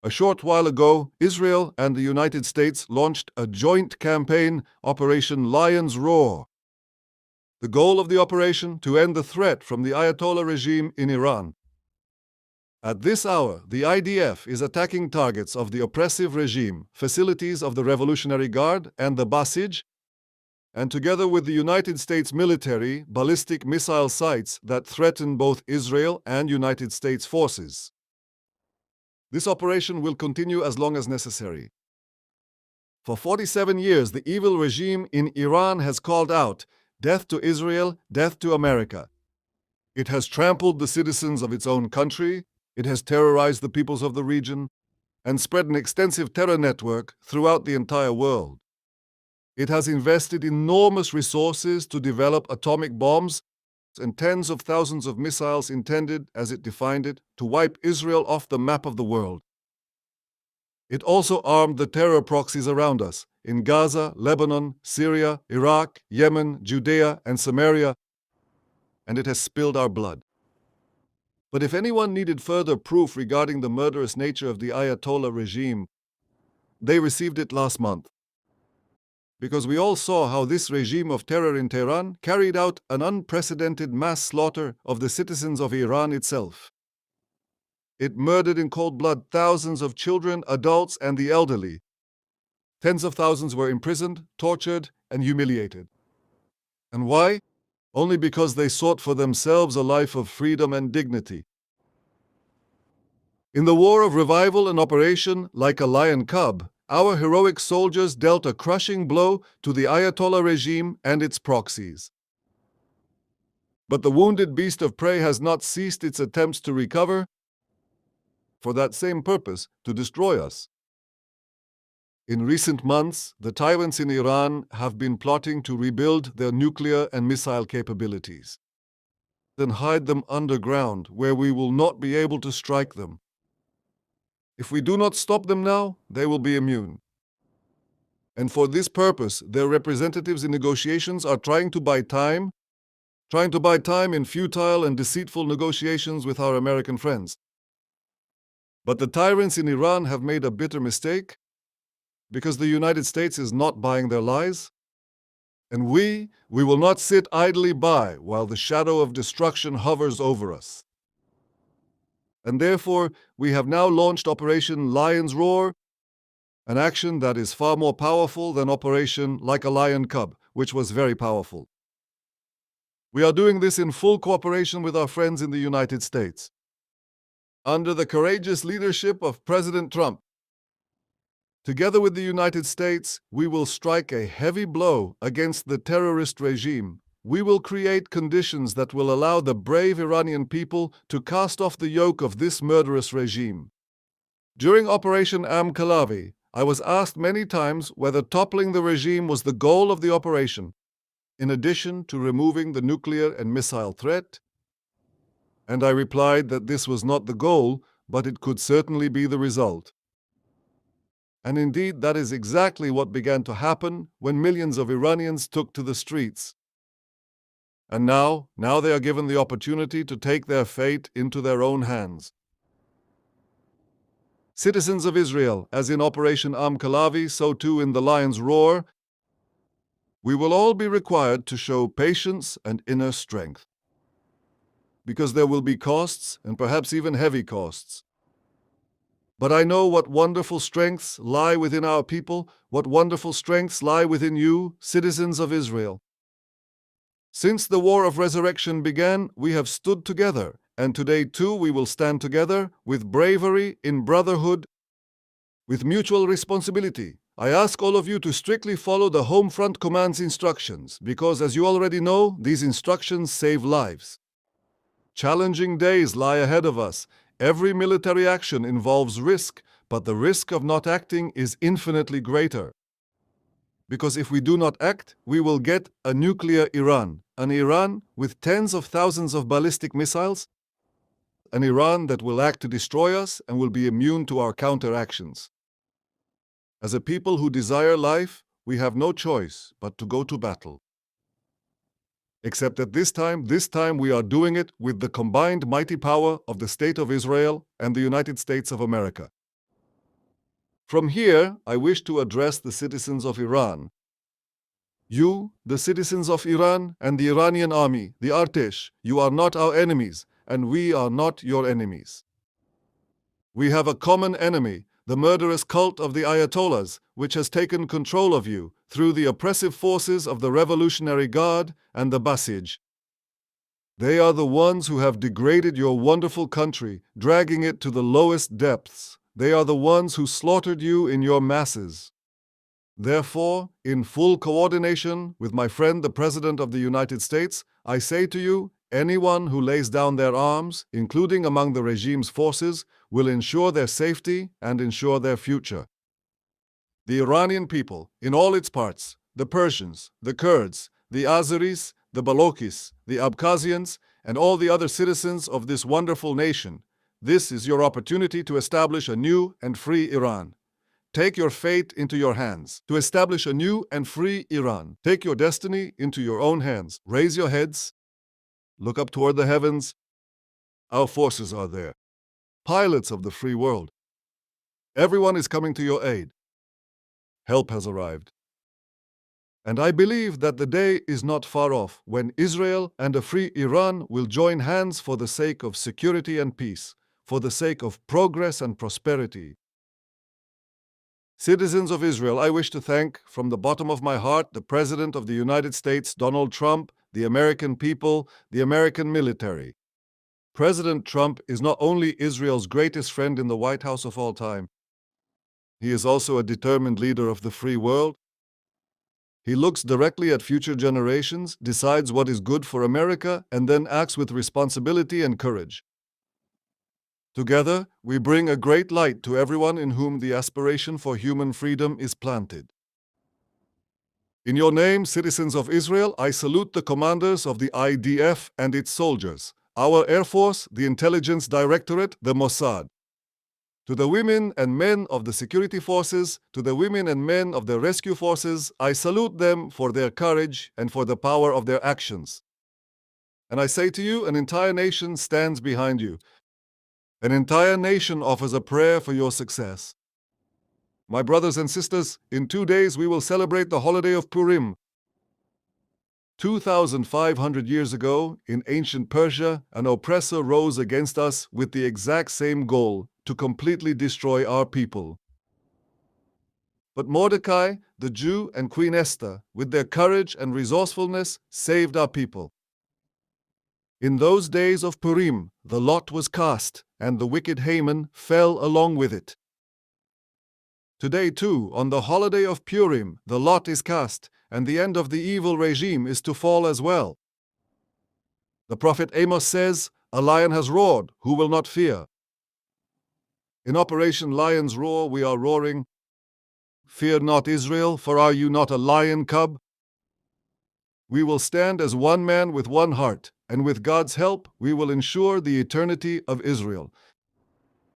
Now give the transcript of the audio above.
A short while ago, Israel and the United States launched a joint campaign, Operation Lion's Roar. The goal of the operation, to end the threat from the Ayatollah regime in Iran. At this hour, the IDF is attacking targets of the oppressive regime, facilities of the Revolutionary Guard and the Basij, and together with the United States military, ballistic missile sites that threaten both Israel and United States forces. This operation will continue as long as necessary. For 47 years, the evil regime in Iran has called out, "Death to Israel, death to America." It has trampled the citizens of its own country, it has terrorized the peoples of the region, and spread an extensive terror network throughout the entire world. It has invested enormous resources to develop atomic bombs and tens of thousands of missiles intended, as it defined it, to wipe Israel off the map of the world. It also armed the terror proxies around us in Gaza, Lebanon, Syria, Iraq, Yemen, Judea, and Samaria, and it has spilled our blood. But if anyone needed further proof regarding the murderous nature of the Ayatollah regime, they received it last month. Because we all saw how this regime of terror in Tehran carried out an unprecedented mass slaughter of the citizens of Iran itself. It murdered in cold blood thousands of children, adults, and the elderly. Tens of thousands were imprisoned, tortured, and humiliated. And why? Only because they sought for themselves a life of freedom and dignity. In the war of revival and operation, like a lion cub, our heroic soldiers dealt a crushing blow to the Ayatollah regime and its proxies. But the wounded beast of prey has not ceased its attempts to recover, for that same purpose, to destroy us. In recent months, the tyrants in Iran have been plotting to rebuild their nuclear and missile capabilities, then hide them underground where we will not be able to strike them. If we do not stop them now, they will be immune. And for this purpose, their representatives in negotiations are trying to buy time in futile and deceitful negotiations with our American friends. But the tyrants in Iran have made a bitter mistake, because the United States is not buying their lies, and we will not sit idly by while the shadow of destruction hovers over us. And therefore, we have now launched Operation Lion's Roar, an action that is far more powerful than Operation Like a Lion Cub, which was very powerful. We are doing this in full cooperation with our friends in the United States. Under the courageous leadership of President Trump, together with the United States, we will strike a heavy blow against the terrorist regime. We will create conditions that will allow the brave Iranian people to cast off the yoke of this murderous regime. During Operation Am-Khalavi, I was asked many times whether toppling the regime was the goal of the operation, in addition to removing the nuclear and missile threat, and I replied that this was not the goal, but it could certainly be the result. And indeed, that is exactly what began to happen when millions of Iranians took to the streets. And now they are given the opportunity to take their fate into their own hands. Citizens of Israel, as in Operation Am-Khalavi, so too in the Lion's Roar, we will all be required to show patience and inner strength. Because there will be costs, and perhaps even heavy costs. But I know what wonderful strengths lie within our people, what wonderful strengths lie within you, citizens of Israel. Since the War of Resurrection began, we have stood together, and today too we will stand together with bravery, in brotherhood, with mutual responsibility. I ask all of you to strictly follow the Home Front Command's instructions, because as you already know, these instructions save lives. Challenging days lie ahead of us. Every military action involves risk, but the risk of not acting is infinitely greater. Because if we do not act, we will get a nuclear Iran, an Iran with tens of thousands of ballistic missiles, an Iran that will act to destroy us and will be immune to our counteractions. As a people who desire life, we have no choice but to go to battle. Except that this time we are doing it with the combined mighty power of the State of Israel and the United States of America. From here, I wish to address the citizens of Iran. You, the citizens of Iran and the Iranian army, the Artesh, you are not our enemies, and we are not your enemies. We have a common enemy, the murderous cult of the Ayatollahs, which has taken control of you through the oppressive forces of the Revolutionary Guard and the Basij. They are the ones who have degraded your wonderful country, dragging it to the lowest depths. They are the ones who slaughtered you in your masses. Therefore, in full coordination with my friend the President of the United States, I say to you, anyone who lays down their arms, including among the regime's forces, will ensure their safety and ensure their future. The Iranian people, in all its parts, the Persians, the Kurds, the Azeris, the Balokis, the Abkhazians, and all the other citizens of this wonderful nation, this is your opportunity to establish a new and free Iran. Take your fate into your hands. To establish a new and free Iran, take your destiny into your own hands. Raise your heads. Look up toward the heavens. Our forces are there. Pilots of the free world. Everyone is coming to your aid. Help has arrived. And I believe that the day is not far off when Israel and a free Iran will join hands for the sake of security and peace, for the sake of progress and prosperity. Citizens of Israel, I wish to thank from the bottom of my heart the President of the United States, Donald Trump, the American people, the American military. President Trump is not only Israel's greatest friend in the White House of all time, he is also a determined leader of the free world. He looks directly at future generations, decides what is good for America, and then acts with responsibility and courage. Together, we bring a great light to everyone in whom the aspiration for human freedom is planted. In your name, citizens of Israel, I salute the commanders of the IDF and its soldiers, our Air Force, the Intelligence Directorate, the Mossad. To the women and men of the security forces, to the women and men of the rescue forces, I salute them for their courage and for the power of their actions. And I say to you, an entire nation stands behind you. An entire nation offers a prayer for your success. My brothers and sisters, in 2 days we will celebrate the holiday of Purim. 2,500 years ago, in ancient Persia, an oppressor rose against us with the exact same goal, to completely destroy our people. But Mordecai, the Jew, and Queen Esther, with their courage and resourcefulness, saved our people. In those days of Purim, the lot was cast, and the wicked Haman fell along with it. Today, too, on the holiday of Purim, the lot is cast, and the end of the evil regime is to fall as well. The prophet Amos says, "A lion has roared, who will not fear?" In Operation Lion's Roar, we are roaring, "Fear not, Israel, for are you not a lion cub?" We will stand as one man with one heart, and with God's help, we will ensure the eternity of Israel.